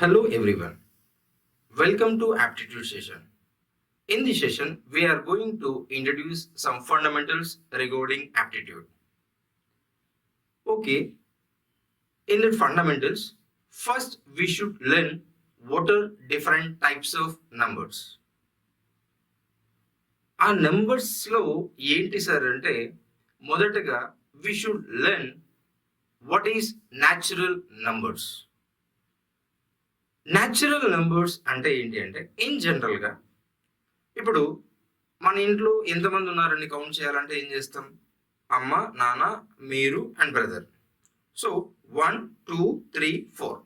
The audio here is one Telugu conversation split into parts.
Hello everyone. Welcome to aptitude session. In this session, we are going to introduce some fundamentals regarding aptitude. Okay, in the fundamentals, first we should learn what are different types of numbers. ఆ నెంబర్స్లో ఏంటి సార్ అంటే మొదటగా we should learn what is natural numbers. Natural numbers అంటే ఏంటి అంటే ఇన్ జనరల్గా ఇప్పుడు మన ఇంట్లో ఎంతమంది ఉన్నారని కౌంట్ చేయాలంటే ఏం చేస్తాం? అమ్మ, నాన్న, మీరు and brother. So 1 2 3 4.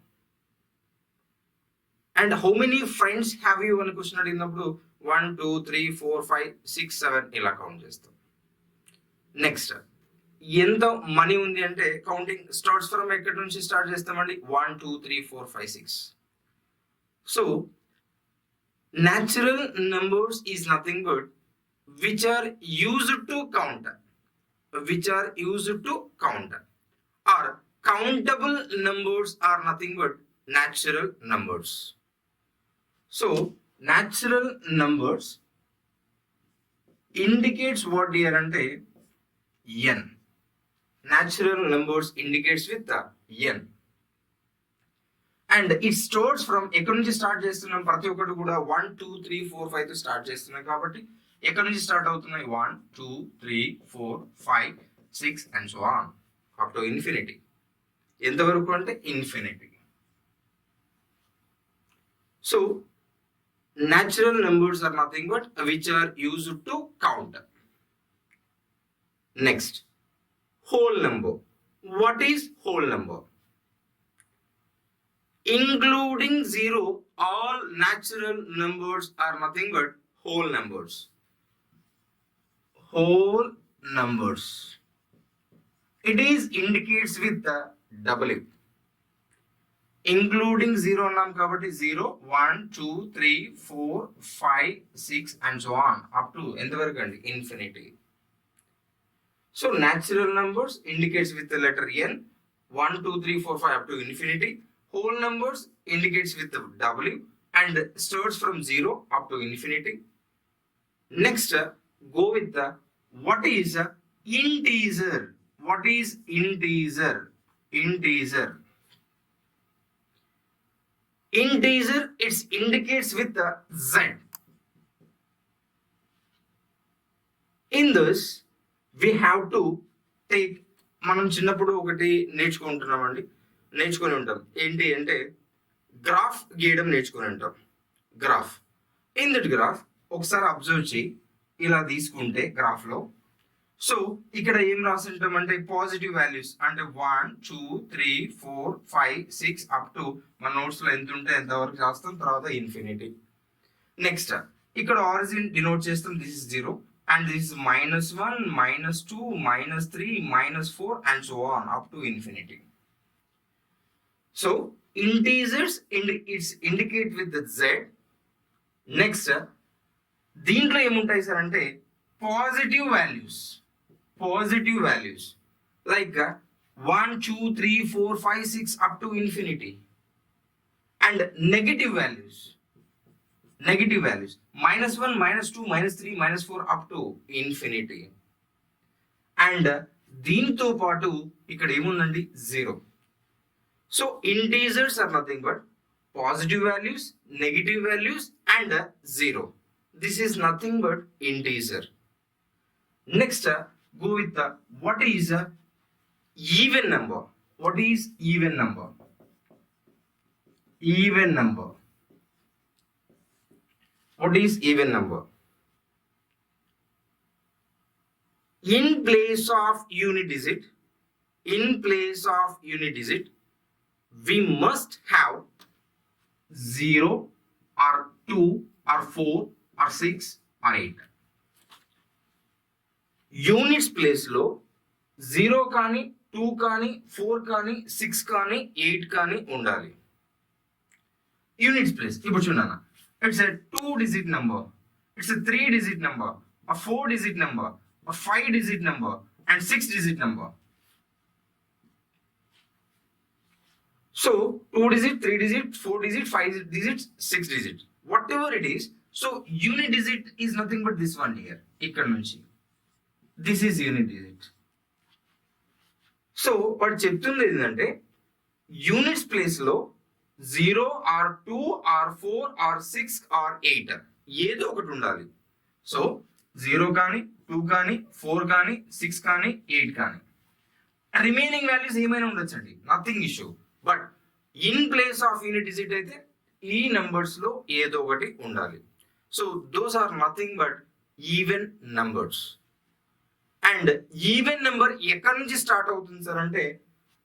And how many friends have you అని క్వశ్చన్ అడిగినప్పుడు 1 2 3 4 5 6 7 ఇలా కౌంట్ చేస్తాం. నెక్స్ట్ ఎంత మనీ ఉంది అంటే కౌంటింగ్ స్టార్ట్స్ ఫ్రమ్ ఎక్కడి నుంచి స్టార్ట్ చేస్తామండి? 1 2 3 4 5 6. So, natural numbers is nothing but which are used to count, or countable numbers are nothing but natural numbers. So, natural numbers indicates what dear ante n. Natural numbers indicates with the n. And it stores from ఎక్కడి నుంచి స్టార్ట్ చేస్తున్నాం? ప్రతి ఒక్కటి కూడా 1 2 3 4 5 తో స్టార్ట్ చేస్తున్నాం కాబట్టి ఎక్కడి నుంచి స్టార్ట్ అవుతున్నాయి? 1 2 3 4 5 6 and so on up to infinity. ఎంతవరకు అంటే infinity. So natural numbers are nothing but which are used to count. Next, whole number. What is whole number? Including zero, all natural numbers are nothing but whole numbers. Whole numbers. It is indicates with the W. Including zero annam kabatti 0 1 2 3 4 5 6 and so on up to entavaraku andi infinity. So natural numbers indicates with the letter n, 1 2 3 4 5 up to infinity. Whole numbers indicates with the W and starts from 0 up to infinity. Next, go with the what is a integer. What is integer? Integer. Integer, it indicates with the Z. In this, we have to take, మనం చిన్నప్పుడు ఒకటి నేర్చుకొని ఉంటాం. ఏంటి అంటే గ్రాఫ్ గీయడం నేర్చుకొని ఉంటాం. గ్రాఫ్. ఇన్ దట్ గ్రాఫ్ ఒకసారి అబ్జర్వ్ చేయి. ఇలా తీసుకుంటే గ్రాఫ్ లో సో ఇక్కడ ఏం రాసి ఉంటాం అంటే పాజిటివ్ వాల్యూస్ అంటే 1 2 3 4 5 6 అప్ టు మన నోట్స్ లో ఎంత ఉంటే ఎంతవరకు రాస్తాం, తర్వాత ఇన్ఫినిటీ. నెక్స్ట్ ఇక్కడ ఆరిజిన్ డినోట్ చేస్తాం. This is 0 and this is -1 -2 -3 -4 and so on up to infinity. So integers it's indicate with the Z. Next, దీంట్లో ఏముంటాయి సార్ అంటే positive values like 1 2 3 4 5 6 up to infinity. And negative values -1 -2 -3 -4 up to infinity. And దీంతో పాటు ఇక్కడ ఏముందండి? 0. So integers are nothing but positive values, negative values and 0. This is nothing but integer. Next, go with the what is a even number. What is even number? Even number. What is even number? In place of unit digit, we must have 0 or 2 or 4 or 6 or 8. Units place లో 0 కానీ 2 కానీ 4 కానీ 6 కానీ 8 కానీ ఉండాలి. యూనిట్స్ ప్లేస్ ఇప్పుడు చూడన్నా, it's a 2 digit number, it's a 3 digit number, a 4 digit number, a 5 digit number and 6 digit number. So 2 digit, 3 digit, 4 digit, 5 digit, 6 digit, whatever it is. So unit digit is nothing but this one here. ఇక్కడ నుంచి this is unit digit. So వాడు చెప్తుంది ఏంటంటే యూనిట్స్ ప్లేస్ లో 0 ఆర్ 2 ఆర్ 4 ఆర్ 6 ఆర్ 8 ఏదో ఒకటి ఉండాలి. సో 0 కానీ 2 కానీ 4 కానీ 6 కానీ 8 కానీ రిమైనింగ్ వాల్యూస్ ఏమైనా ఉండొచ్చండి, nothing issue. But in place of unit digit అయితే ఈ నంబర్స్ లో ఏదో ఒకటి ఉండాలి. So those are nothing but even numbers. And even number ఎక్కడి నుంచి స్టార్ట్ అవుతుంది సార్ అంటే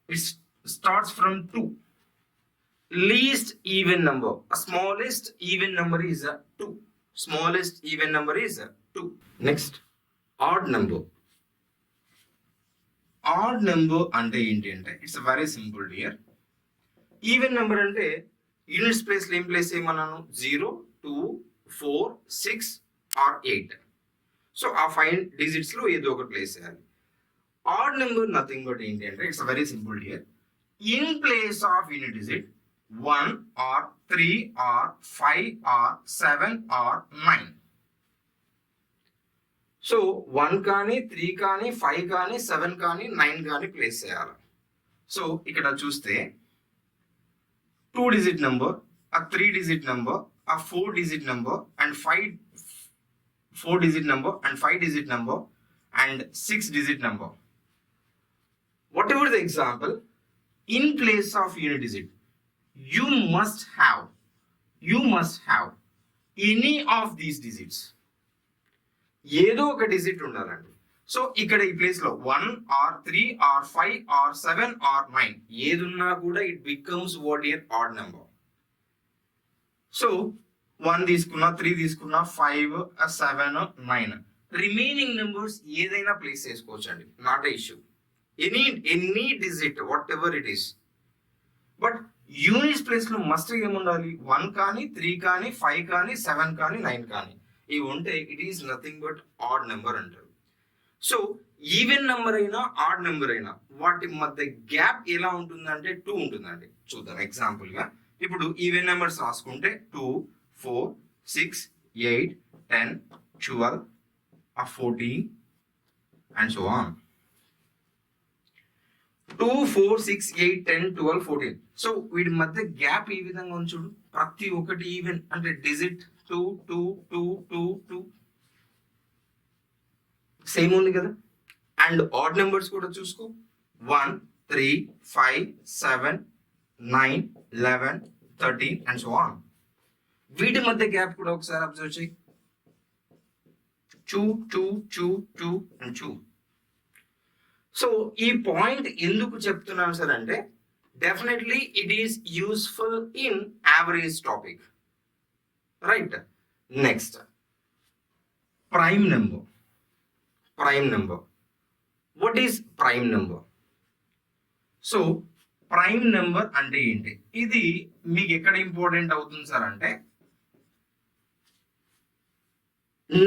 it starts from 2. Least even number, smallest even number is 2. Smallest even number is 2. Next odd number. Odd number అంటే ఏంటి అంటే it's very simple dear. Even number అంటే యూనిట్స్ ప్లేస్ లో ఏం ప్లేస్ చేయమన్నాను, 0, 2, 4, 6 ఆర్ 8. సో ఆ 5 డిజిట్స్ లో ఏదో ఒకటి ప్లేస్ చేయాలి. ఆడ్ నెంబర్ నథింగ్ బట్ ఏంటి అంటే it's very simple here. In place of unit digit 1 or 3 or 5 or 7 or 9. So 1 కానీ 3 కానీ 5 కానీ 7 కానీ 9 కానీ ప్లేస్ చేయాలి. సో ఇక్కడ చూస్తే 2 డిజిట్ నెంబర్, ఆ 3 డిజిట్ నెంబర్, ఆ 4 digit number and 4 digit number and 5 digit number and 6 digit number. Whatever the example, in place of unit digit, you must have any of these digits. ఏదో ఒక డిజిట్ ఉండాలండి. సో ఇక్కడ ఈ ప్లేస్ లో 1 ఆర్ 3 ఆర్ 5 ఆర్ 7 ఆర్ 9 ఏది ఉన్నా కూడా it becomes what year odd number. So 1 తీసుకున్నా, 3 తీసుకున్నా, 5, 7, 9 రిమైనింగ్ నెంబర్స్ ఏదైనా ప్లేస్ చేసుకోవచ్చు అండి, not a issue. Any digit what ever it is. But units place లో మస్ట్ ఏముండాలి, 1 కానీ 3 కానీ 5 కానీ 7 కానీ 9 కానీ ఇవి ఉంటే it is nothing but odd number అంటారు. సో ఈవెన్ నెంబర్ అయినా ఆడ్ నెంబర్ అయినా వాటి మధ్య గ్యాప్ ఎలా ఉంటుందంటే 2 ఉంటుందండి. చూద్దాం ఎగ్జాంపుల్ గా. ఇప్పుడు ఈవెన్ నెంబర్స్ రాసుకుంటే 2, 4, 6, 8, 10, 12, 14 and so on. 2, 4, 6, 8, 10, 12, 14. సో వీటి మధ్య గ్యాప్ ఈ విధంగా ఉంచుడు. ప్రతి ఒక్కటి ఈవెన్ అంటే డిజిట్ 2, 2, 2, 2, 2 సేమ్ ఉంది కదా. అండ్ ఆడ్ నెంబర్స్ కూడా చూసుకో, 1, 3, 5, 7, 9, 11, 13 and so on. వీటి మధ్య గ్యాప్ కూడా ఒకసారి అబ్జర్వ్ చేయి, 2, 2, 2, 2 and 2. సో ఈ పాయింట్ ఎందుకు చెప్తున్నాను సార్ అంటే definitely it is useful in average topic, right. Next prime number. Prime number, what is prime number? So prime number అంటే ఏంటి, ఇది మీకు ఎక్కడ ఇంపార్టెంట్ అవుతుంది సార్ అంటే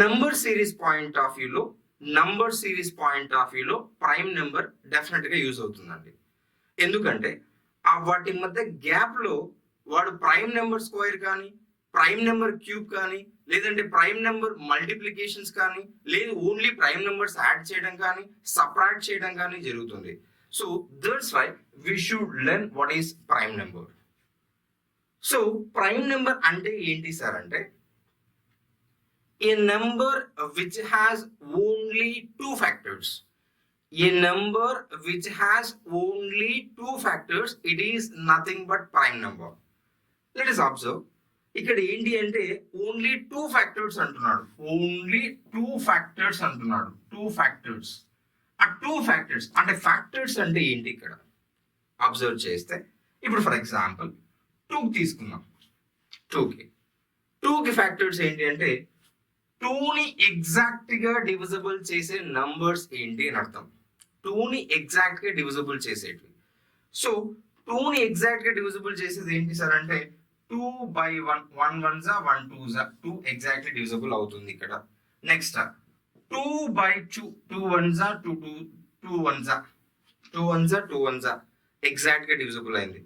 నంబర్ సిరీస్ పాయింట్ ఆఫ్ వ్యూలో ప్రైమ్ నెంబర్ డెఫినెట్ గా యూజ్ అవుతుందండి. ఎందుకంటే ఆ వాటి మధ్య గ్యాప్ లో వాడు ప్రైమ్ నెంబర్ స్క్వేర్ కానీ, ప్రైమ్ నెంబర్ క్యూబ్ కానీ, లేదంటే ప్రైమ్ నెంబర్ మల్టిప్లికేషన్స్ కానీ, లేదు ఓన్లీ ప్రైమ్ నెంబర్స్ యాడ్ చేయడం కానీ, సపరేట్ చేయడం కానీ జరుగుతుంది. So that's why we should learn what is prime number. So prime number అంటే ఏంటి సార్ అంటే a number which has only 2 factors. A number which has only 2 factors, it is nothing but prime number. Let us observe. ఇక్కడ ఏంటి అంటే ఓన్లీ 2 factors అంటున్నాడు, ఓన్లీ 2 factors అంటున్నాడు, 2 factors. ఆ 2 factors అంటే ఫ్యాక్టర్స్ అంటే ఏంటి ఇక్కడ అబ్జర్వ్ చేస్తే, ఇప్పుడు ఫర్ ఎగ్జాంపుల్ 2 తీసుకుందాం. 2కి ఫ్యాక్టర్స్ ఏంటి అంటే 2ని ఎగ్జాక్ట్ గా డివిజిబుల్ చేసే నంబర్స్ ఏంటి అని అర్థం. 2ని ఎగ్జాక్ట్ గా డివిజిబుల్ చేసేటివి. సో 2ని ఎగ్జాక్ట్ గా డివిజిబుల్ చేసేది ఏంటి సార్ అంటే 2/1, 1 1s 1 2s, 2 ఎగ్జాక్ట్లీ డివిజిబుల్ అవుతుంది ఇక్కడ. Next 2/2, 2 1s 2 1s, 2 1s 2 1s exact గా డివిజిబుల్ అయింది.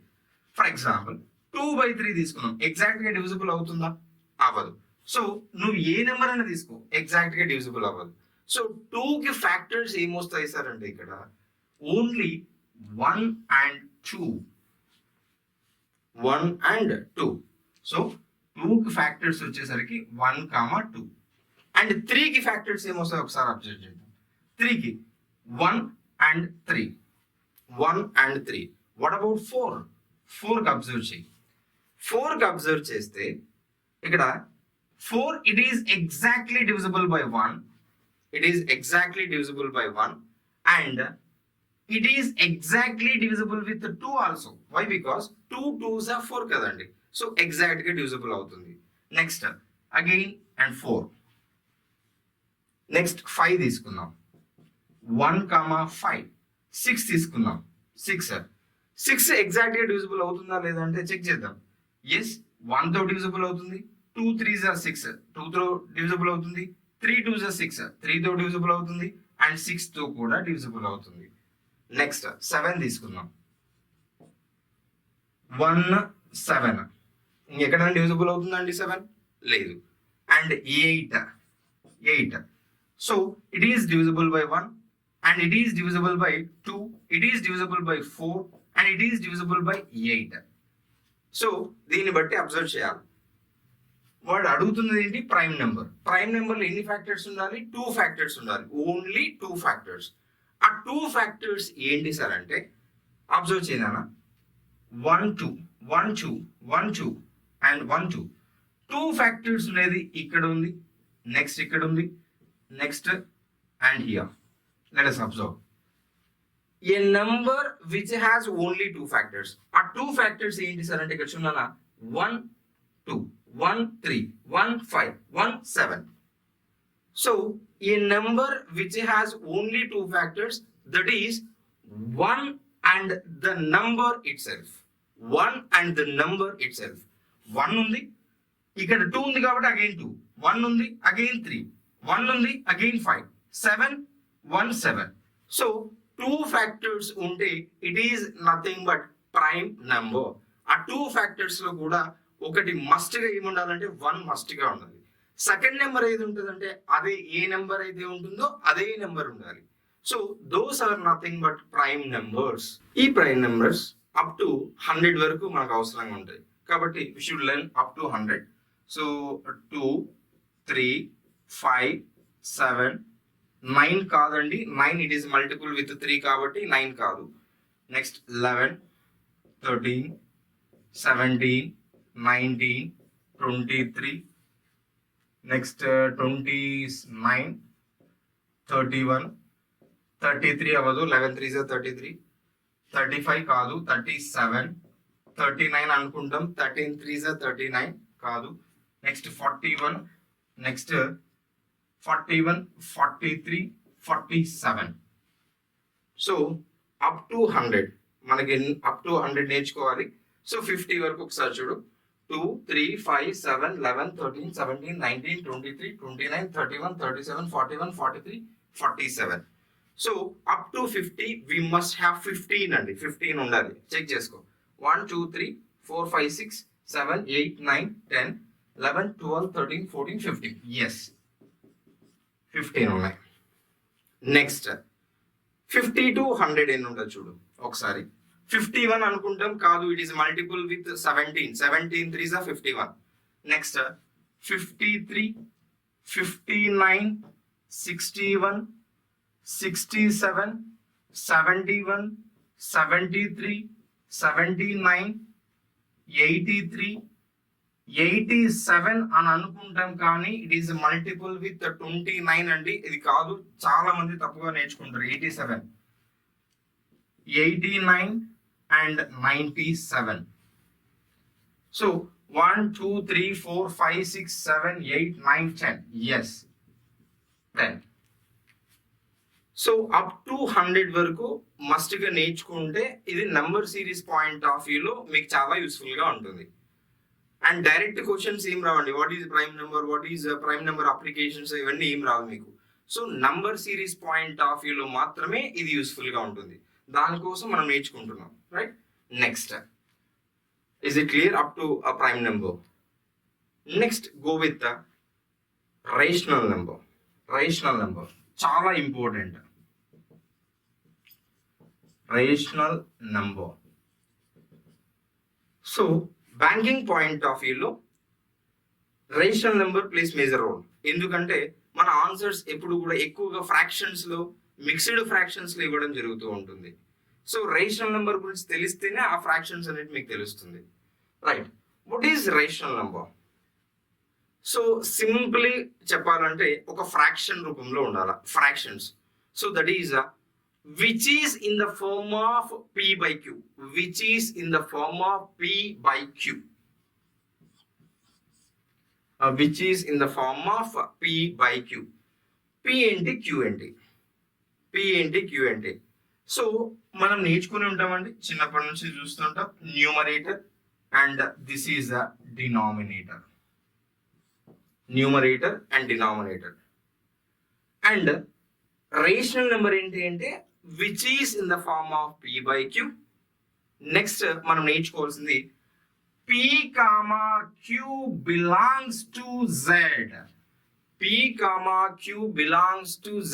ఫర్ ఎగ్జాంపుల్ 2/3 తీసుకున్నాం, ఎగ్జాక్ట్ గా డివిజిబుల్ అవుతుందా? అవ్వదు. సో నువ్వు ఏ నెంబర్ అయినా తీసుకో, ఎగ్జాక్ట్ గా డివిజిబుల్ అవ్వదు. సో 2 కి ఫ్యాక్టర్స్ ఏమొస్తాయి సార్ అంటే ఇక్కడ ఓన్లీ 1 and 2. 1 and 2. సో 2 కి ఫ్యాక్టర్స్ వచ్చేసరికి 1, 2 అండ్ 3 కి ఫ్యాక్టర్స్ ఏమొస్తాయి ఒకసారి అబ్జర్వ్ చేద్దాం. 3 కి 1 and 3. 1 and 3. What about 4? 4 కి అబ్జర్వ్ చేయి. 4 కి అబ్జర్వ్ చేస్తే ఇక్కడ 4 it is exactly divisible by 1. It is exactly divisible by 1 and it is exactly divisible with 2 also. Why? Because 2 2s are 4 kadandi. So exactly divisible అవుతుంది. Next again and 4. Next 5 తీసుకుందాం. 1, 5. 6 తీసుకుందాం. 6 exactly divisible అవుతుందా లేదా అంటే చెక్ చేద్దాం. Yes, 1 తో divisible అవుతుంది. 2 3s are 6. 2 తో divisible అవుతుంది. 3 2s are 6. 3 తో divisible అవుతుంది అండ్ 6 తో కూడా divisible అవుతుంది. నెక్స్ట్ 7 తీసుకుందాం. 1 7 ఇంకెక్కడైనా డివిజిబుల్ అవుతుందండి 7? లేదు. And 8 so it is divisible by 1 and it is divisible by 2, it is divisible by 4 and it is divisible by 8. So దీన్ని బట్టి అబ్జర్వ్ చేయాలి. వాడు అడుగుతున్నది ఏంటి? Prime number. ప్రైమ్ నెంబర్లో ఎన్ని ఫ్యాక్టర్స్ ఉండాలి? 2 ఫ్యాక్టర్స్ ఉండాలి. Only 2 factors. ఆ 2 ఫ్యాక్టర్స్ ఏంటి సార్ అంటే అబ్జర్వ్ చేయనా, 1 2 1 2 1 2 అండ్ 1 2. 2 ఫ్యాక్టర్స్ అనేది ఇక్కడ ఉంది, నెక్స్ట్ ఇక్కడ ఉంది, next and here. Let us observe a number which has only 2 factors. ఆ 2 ఫ్యాక్టర్స్ ఏంటి సార్ అంటే ఇక్కడ చూడనా, 1 2 1 3 1 5 1 7. So a number which has only 2 factors, that is 1 and the number itself. 1 and the number itself. 1 ఉంది, ఇక్కడ 2 ఉంది కాబట్టి అగైన్ 2, 1 ఉంది అగైన్ 3, 1 ఉంది అగైన్ 5, 7 1 7. సో 2 ఫ్యాక్టర్స్ ఉంటే it is nothing but prime number. ఆ 2 ఫ్యాక్టర్స్ లో కూడా ఒకటి మస్ట్ గా ఏముండాలంటే 1 మస్ట్ గా ఉండాలి. సెకండ్ నెంబర్ ఏది ఉంటుందంటే అదే ఏ నెంబర్ అయితే ఉంటుందో అదే నెంబర్ ఉండాలి. So those are nothing but prime numbers. ఈ ప్రైమ్ నెంబర్స్ అప్ టు 100 వరకు మనకు అవసరంగా ఉంటాయి కాబట్టి we should learn up to 100. So 2 3 5 7 9 కాదండి, 9 ఇట్ ఈస్ మల్టిపుల్ విత్ 3 కాబట్టి 9 కాదు. నెక్స్ట్ 11 13 17 19 23, నెక్స్ట్ 29 31 33 అవ్వదు, 11 3s are 33, 35 కాదు, 37 39 అనుకుంటాం, 13 3s are 39 కాదు. Next 41, next 41 43 47. So up to 100 మనకి అప్ టు 100 నేర్చుకోవాలి. సో 50 వరకు ఒకసారి చూడు. 2 3 5 7 11 13 17 19 23 29 31 37 41 43 47. So up to 50 we must have 15 అండి. 15 ఉండాలి. చెక్ చేసుకో. 1 2 3 4 5 6 7 8 9 10 11 12 13 14 15. ఎస్ 15 ఉన్నాయి. నెక్స్ట్ 50 to 100 ఎన్ని ఉండదు చూడు ఒకసారి. 51 అనుకుంటాం, కాదు, it is multiple with 17. 17 3s are 51. Next 53 59 61 67 71 73 79 83 87 అని అనుకుంటాం కానీ ఇట్ ఈస్ మల్టిపుల్ విత్ 29 అండి. ఇది కాదు, చాలా మంది తప్పుగా నేర్చుకుంటారు. 87 89 and 97. So 1 2 3 4 5 6 7 8 9 10. Yes, 10. So up to 100 వరకు మస్ట్ గా నేర్చుకుంటే ఇది నంబర్ సిరీస్ పాయింట్ ఆఫ్ వ్యూలో మీకు చాలా యూస్ఫుల్ గా ఉంటుంది. అండ్ డైరెక్ట్ క్వశ్చన్స్ ఏం రావండి. What is prime number, what is prime number applications, ఇవన్నీ ఏం రావు మీకు. So number series point of వ్యూలో మాత్రమే ఇది యూస్ఫుల్ గా ఉంటుంది. దానికోసం మనం నేర్చుకుంటున్నాం, right. Next Is it clear up to a prime number? Next, go with the rational number. Rational number చాలా important. Rational number. So banking point of వ్యూలో rational number plays major role. ఎందుకంటే మన ఆన్సర్స్ ఎప్పుడు కూడా ఎక్కువగా ఫ్రాక్షన్స్ లో, మిక్స్డ్ ఫ్రాక్షన్స్ లో ఇవ్వడం జరుగుతూ ఉంటుంది. సో రేషనల్ నెంబర్ గురించి తెలిస్తేనే ఆ ఫ్రాక్షన్స్ అనేది మీకు తెలుస్తుంది. Right, what is rational number? So simply చెప్పాలంటే ఒక ఫ్రాక్షన్ రూపంలో ఉండాలి, fractions. So that is which is in the form of p by q, which is in the form of p by q, which is in the form of p by q. p ఏంటి, q ఏంటి, p ఏంటి, q ఏంటి? సో మనం నేర్చుకుని ఉంటామండి, చిన్నప్పటి నుంచి చూస్తుంటాం. Numerator and this is the denominator. Numerator and denominator. And rational number ఏంటి అంటే which is in the form of p by q. Next మనం నేర్చుకోవాల్సింది p comma q belongs to z. p comma q belongs to z.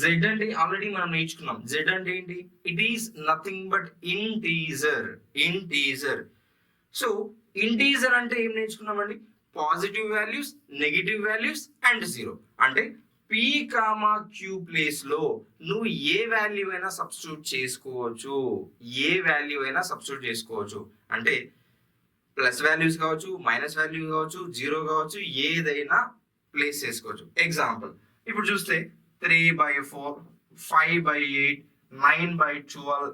z అంటే ఆల్రెడీ మనం నేర్చుకున్నాం. z అంటే ఏంటి? It is nothing but integer. Integer. So integer అంటే ఏం నేర్చుకున్నామండి? Positive values, negative values and zero. అంటే p కామా q ప్లేస్ లో నువ్వు ఏ వాల్యూ అయినా సబ్స్టిట్యూట్ చేసుకోవచ్చు. ఏ వాల్యూ అయినా సబ్స్టిట్యూట్ చేసుకోవచ్చు. అంటే ప్లస్ వాల్యూస్ కావచ్చు, మైనస్ వాల్యూ కావచ్చు, జీరో కావచ్చు, ఏదైనా ప్లేస్ చేసుకోవచ్చు. ఎగ్జాంపుల్ ఇప్పుడు చూస్తే 3/4, 5/8, 9/12,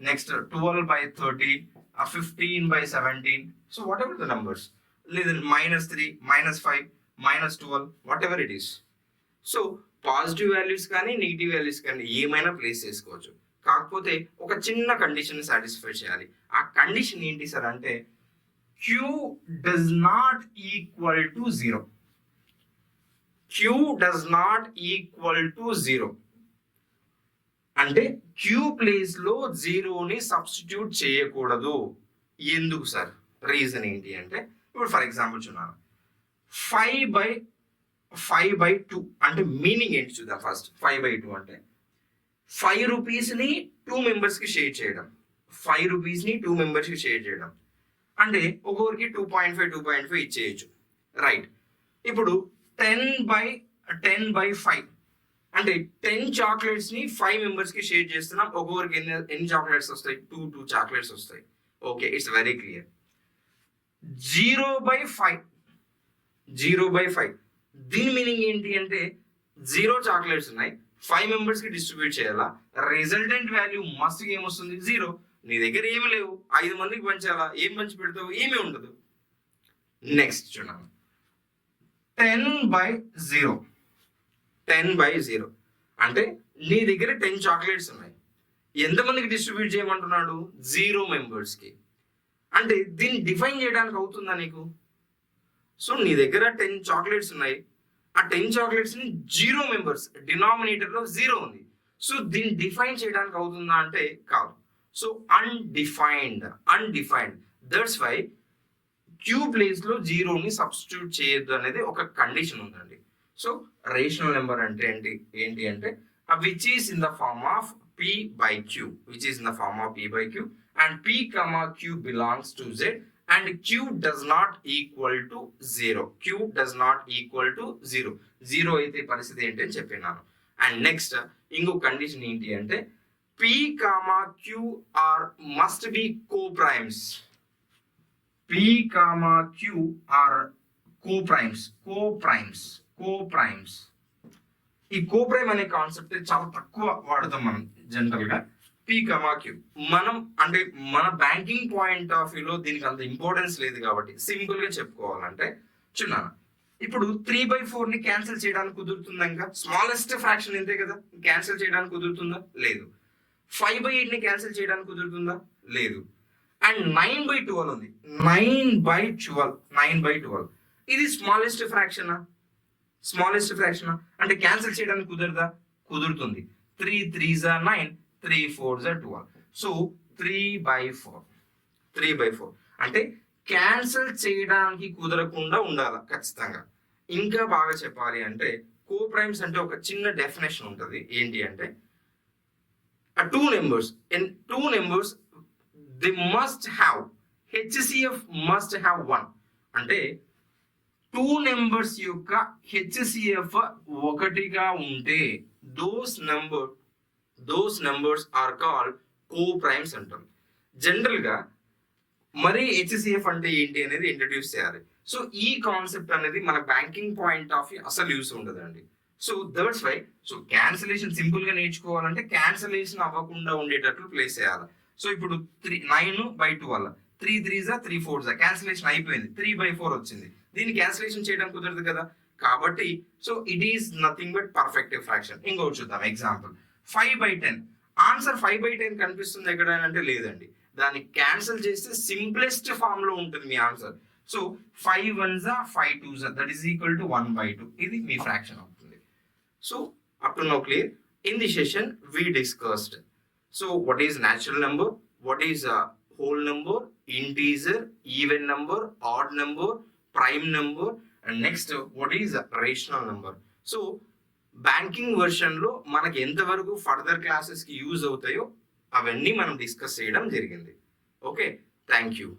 next 12/30, 15/17. So what ever the numbers, లేదా -3, -5, -12, what ever it is. So positive values కానీ నెగిటివ్ వాల్యూస్ కానీ ఏమైనా ప్లేస్ చేసుకోవచ్చు. కాకపోతే ఒక చిన్న కండిషన్ సాటిస్ఫై చేయాలి. ఆ కండిషన్ ఏంటి సార్ అంటే q does not equal to 0. q does not equal to 0 అంటే q ప్లేస్ లో జీరోని సబ్స్టిట్యూట్ చేయకూడదు. ఎందుకు సార్? రీజన్ ఏంటి అంటే ఇప్పుడు ఫర్ ఎగ్జాంపుల్ చూడాలి, 5/2 అంటే మీనింగ్ ఏంటి చూద్దాం. ఫస్ట్ 5/2 అంటే 5 రూపీస్ని 2 మెంబర్స్కి షేర్ చేయడం. 5 రూపీస్ని 2 మెంబర్స్కి షేర్ చేయడం అంటే ఒక్కొక్కరికి 2.5 2.5 ఇచ్చేయచ్చు. రైట్, ఇప్పుడు 10/5 అంటే 10 చాక్లెట్స్ని 5 మెంబర్స్కి షేర్ చేస్తున్నాం. ఒక్కొక్కరికి ఎన్ని చాక్లెట్స్ వస్తాయి? 2 చాక్లెట్స్ వస్తాయి. Okay, it's very clear. 0/5 దీని మీనింగ్ ఏంటి అంటే 0 చాక్లెట్స్ ఉన్నాయి, 5 మెంబర్స్ కి డిస్ట్రిబ్యూట్ చేయాలా. రిజల్టెంట్ వాల్యూ మస్ట్ ఏమొస్తుంది? 0. నీ దగ్గర ఏమి లేవు, 5 మందికి పంచాలా, ఏం పంచి పెడతావు? ఏమీ ఉండదు. నెక్స్ట్ చూడండి, 10/0. 10/0 అంటే నీ దగ్గర 10 చాక్లెట్స్ ఉన్నాయి, ఎంతమందికి డిస్ట్రిబ్యూట్ చేయమంటున్నాడు? 0 మెంబర్స్ కి. అంటే దీన్ని డిఫైన్ చేయడానికి అవుతుందా నీకు? సో నీ దగ్గర 10 చాక్లెట్స్ ఉన్నాయి, ఆ 10 చాక్లెట్స్ ని 0 మెంబర్స్, డినామినేటర్ లో 0 ఉంది. సో దీన్ని డిఫైన్ చేయడానికి అవుతుందా అంటే కాదు. So undefined. That's why q place లో 0ని సబ్స్టిట్యూట్ చేయొద్దు అనేది ఒక కండిషన్ ఉందండి. సో రేషనల్ నెంబర్ అంటే ఏంటి అంటే which is in the form of p by q, which is in the form of p by q, and p comma q belongs to z and q does not equal to 0. q does not equal to 0. 0 అయితే పరిస్థితి ఏంటి అని చెప్పినాను. అండ్ నెక్స్ట్ ఇంకో కండిషన్ ఏంటి అంటే p comma q are must be co-primes. p comma q are co-primes. ఈ కోప్రైమ్ అనే కాన్సెప్ట్ చాలా తక్కువ వాడతాం మనం జనరల్ గా. పీ కమా క్యూ మనం అంటే మన బ్యాంకింగ్ పాయింట్ ఆఫ్ వ్యూలో దీనికి అంత ఇంపార్టెన్స్ లేదు కాబట్టి సింపుల్ గా చెప్పుకోవాలంటే చూడాలి. ఇప్పుడు 3/4 ని క్యాన్సిల్ చేయడానికి కుదురుతుందా? ఇంకా స్మాలెస్ట్ ఫ్రాక్షన్ ఇంతే కదా, క్యాన్సిల్ చేయడానికి కుదురుతుందా? లేదు. 5/8 ని క్యాన్సిల్ చేయడానికి కుదురుతుందా? లేదు. అండ్ 9/12 ఉంది. 9/12 ఇది స్మాలెస్ట్ ఫ్రాక్షనా? స్మాలెస్ట్ ఫ్రాక్షన్ అంటే క్యాన్సిల్ చేయడానికి కుదరదా? కుదురుతుంది. 3 3s are 9, 3 4s are 12. So 3/4 అంటే క్యాన్సిల్ చేయడానికి కుదరకుండా ఉండాలి ఖచ్చితంగా. ఇంకా బాగా చెప్పాలి అంటే కో ప్రైమ్స్ అంటే ఒక చిన్న డెఫినేషన్ ఉంటుంది. ఏంటి అంటే two numbers they must have HCF must have one. అంటే టూ నెంబర్స్ యొక్క హెచ్సిఎఫ్ ఒకటిగా ఉంటే those numbers are called co primes అంటాం. జనరల్ గా మరి హెచ్సిఎఫ్ అంటే ఏంటి అనేది ఇంట్రడ్యూస్ చేయాలి. సో ఈ కాన్సెప్ట్ అనేది మన బ్యాంకింగ్ పాయింట్ ఆఫ్ వ్యూ అసలు యూస్ ఉండదండి. So that's why so cancellation simple గా నేర్చుకోవాలంటే క్యాన్సిలేషన్ అవ్వకుండా ఉండేటట్లు ప్లేస్ చేయాలి. సో ఇప్పుడు 9/2 వల్ల 3 3s 3 4s క్యాన్సిలేషన్ అయిపోయింది, 3/4 వచ్చింది. దీన్ని క్యాన్సిలేషన్ చేయడం కుదరదు కదా. కాబట్టి so it is nothing but perfective fraction. ఇంకోటి చూద్దాం ఎగ్జాంపుల్ 5/10. ఆన్సర్ 5/10 కనిపిస్తుంది ఎక్కడైనా అంటే లేదండి. దాన్ని క్యాన్సిల్ చేస్తే సింప్లెస్ట్ ఫామ్ లో ఉంటుంది మీ answer. So 5 1s 5 2s that is equal to 1/2. ఇది మీ ఫ్రాక్షన్ అవుతుంది. So up to now clear. In the session we discussed so what is natural number, what is a whole number, integer, even number, odd number, prime number, and next what is a rational number. So banking version లో మనకి ఎంతవరకు ఫర్దర్ క్లాసెస్ కి యూజ్ అవుతాయో అవన్నీ మనం డిస్కస్ చేయడం జరిగింది. Okay, thank you.